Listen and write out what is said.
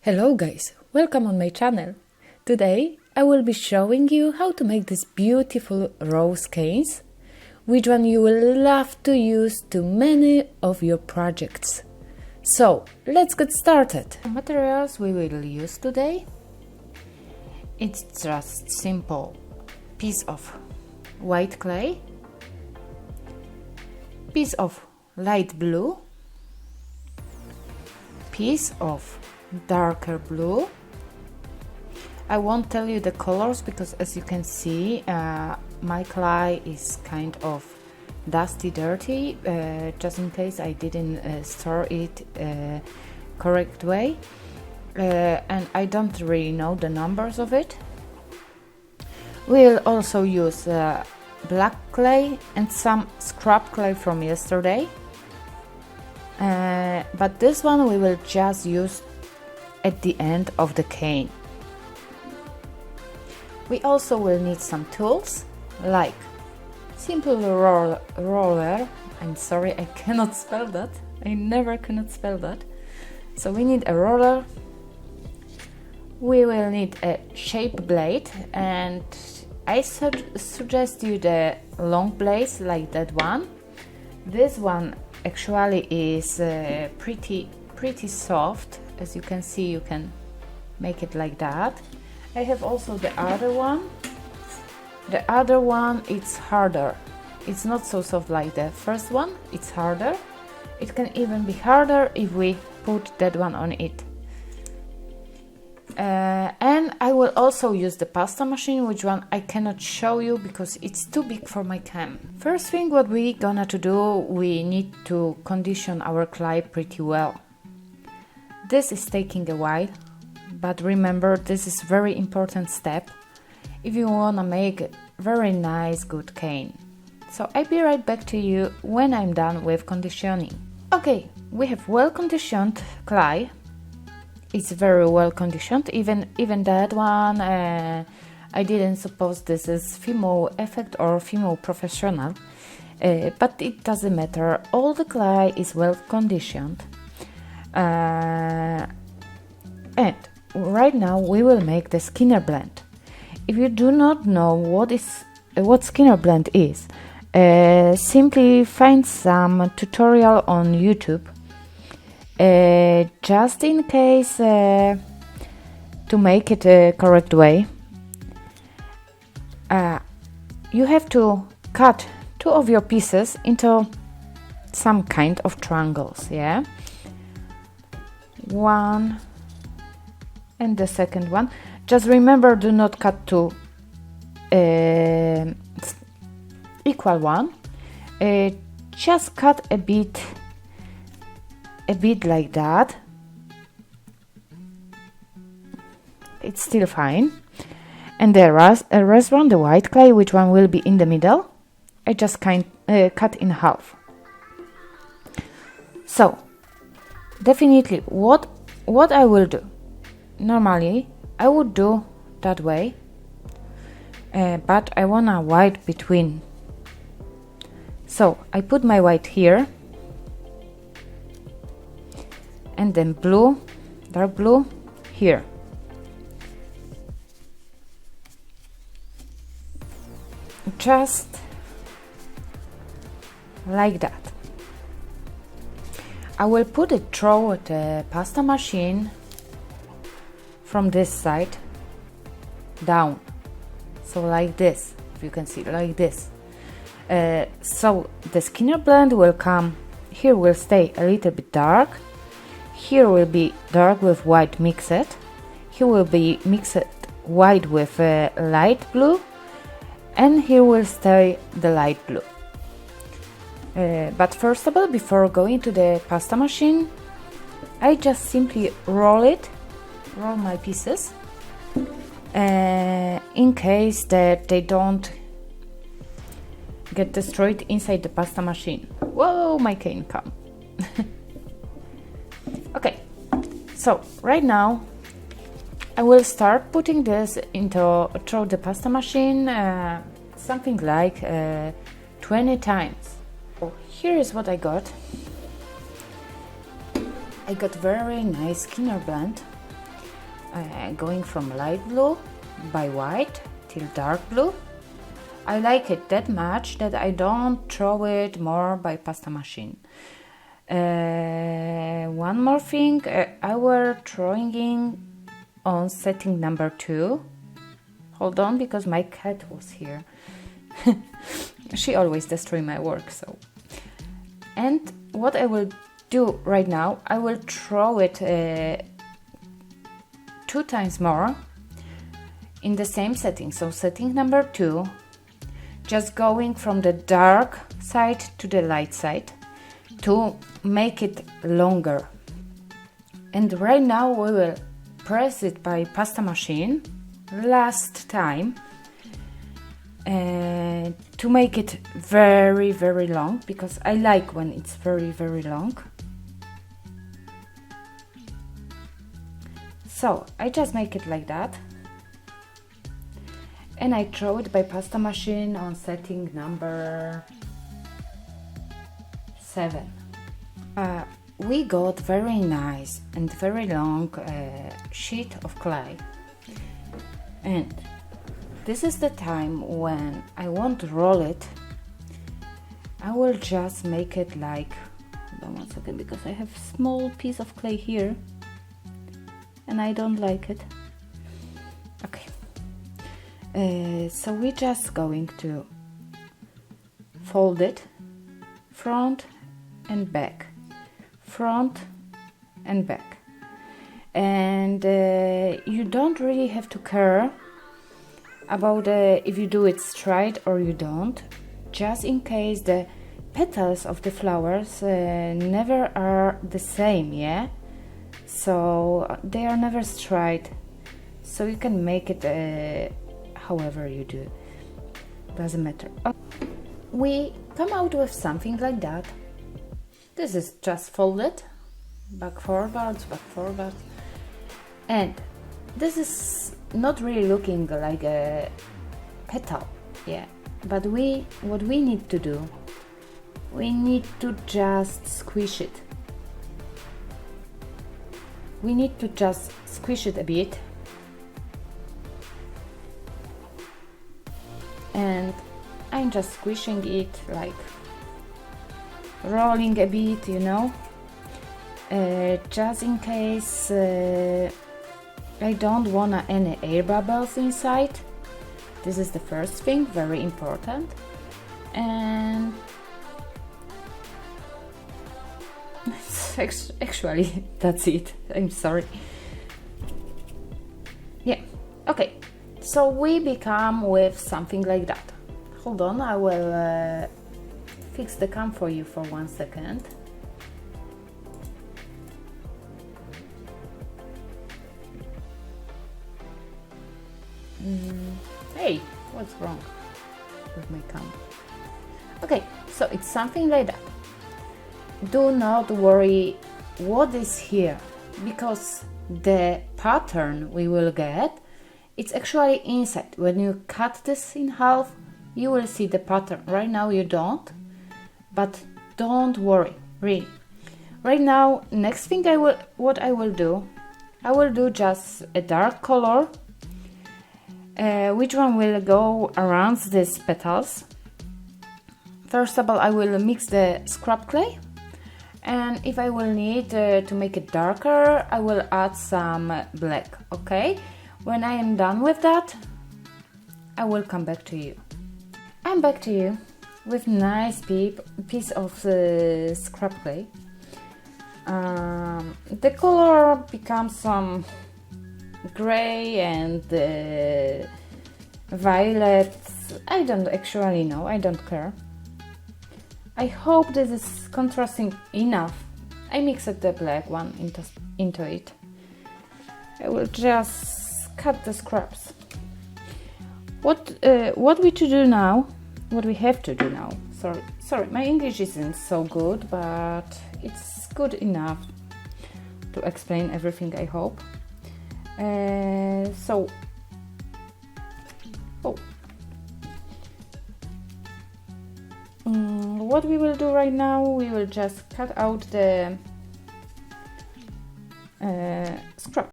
Hello guys, welcome on my channel. Today I will be showing you how to make these beautiful rose canes, which one you will love to use to many of your projects. So let's get started. The materials we will use today, it's just simple piece of white clay, piece of light blue, piece of darker blue. I won't tell you the colors because, as you can see, my clay is kind of dusty, dirty, just in case I didn't store it correct way, and I don't really know the numbers of it. We'll also use black clay and some scrap clay from yesterday, but this one we will just use at the end of the cane. We also will need some tools like simple roller. I'm sorry, I cannot spell that. I never cannot spell that. So we need a roller. We will need a shape blade, and I suggest you the long blades like that one. This one actually is pretty soft. As you can see, you can make it like that. I have also the other one. The other one, it's harder. It's not so soft like the first one, it's harder. It can even be harder if we put that one on it. And I will also use the pasta machine, which one I cannot show you because it's too big for my cam. First thing what we gonna to do, we need to condition our clay pretty well. This is taking a while, but remember, this is very important step if you wanna make a very nice good cane. So I'll be right back to you when I'm done with conditioning. Okay, we have well conditioned clay. It's very well conditioned, even that one. I didn't suppose this is Fimo Effect or Fimo Professional, but it doesn't matter. All the clay is well conditioned. And right now we will make the Skinner blend. If you do not know what Skinner blend is, simply find some tutorial on YouTube, just in case, to make it a correct way. You have to cut two of your pieces into some kind of triangles, yeah? One and the second one. Just remember, do not cut two equal one. Just cut a bit like that. It's still fine. And the rest one, the white clay, which one will be in the middle, I just cut in half. So definitely what I will do, normally I would do that way, but I want a white between. So I put my white here, and then blue, dark blue here. Just like that. I will put it through the pasta machine from this side down, so like this, if you can see, like this. So the Skinner blend will come here, will stay a little bit dark. Here will be dark with white mixed. Here will be mixed white with light blue, and here will stay the light blue. But first of all, before going to the pasta machine, I just simply roll my pieces, in case that they don't get destroyed inside the pasta machine. Whoa, my cane come. Okay, so right now I will start putting this through the pasta machine, something like 20 times. Oh, here is what I got. I got very nice Skinner blend. going from light blue by white till dark blue. I like it that much that I don't throw it more by pasta machine. One more thing, I will throwing in on setting number 2. Hold on, because my cat was here. She always destroys my work, so. And what I will do right now, I will throw it 2 times more in the same setting. So setting number 2, just going from the dark side to the light side to make it longer. And right now we will press it by pasta machine last time to make it very, very long, because I like when it's very, very long. So I just make it like that, and I throw it by pasta machine on setting number 7. We got very nice and very long sheet of clay, and this is the time when I want to roll it. I will just make it like, hold on 1 second, because I have small piece of clay here and I don't like it. Okay, so we're just going to fold it front and back, front and back, and you don't really have to care about if you do it straight or you don't, just in case the petals of the flowers never are the same, yeah, so they are never straight, so you can make it however you do, doesn't matter. We come out with something like that. This is just folded back forwards, and this is not really looking like a petal, yeah, but what we need to do, we need to just squish it. We need to just squish it a bit, and I'm just squishing it, like rolling a bit, you know, just in case I don't want any air bubbles inside. This is the first thing, very important. And actually that's it. I'm sorry. Yeah, okay, so we become with something like that. Hold on, I will fix the cam for you for 1 second. Hey, what's wrong with my cam? Okay, so it's something like that. Do not worry what is here, because the pattern we will get, it's actually inside. When you cut this in half, you will see the pattern. Right now you don't, but don't worry, really. Right now, next thing I will do just a dark color, which one will go around these petals. First of all, I will mix the scrap clay, and if I will need to make it darker, I will add some black, okay? When I am done with that, I will come back to you. I'm back to you with nice piece of scrap clay. The color becomes some gray and violet. I don't actually know, I don't care. I hope this is contrasting enough. I mixed the black one into it. I will just cut the scraps. What we to do now? What we have to do now? Sorry, my English isn't so good, but it's good enough to explain everything, I hope. What we will do right now, we will just cut out the scrap.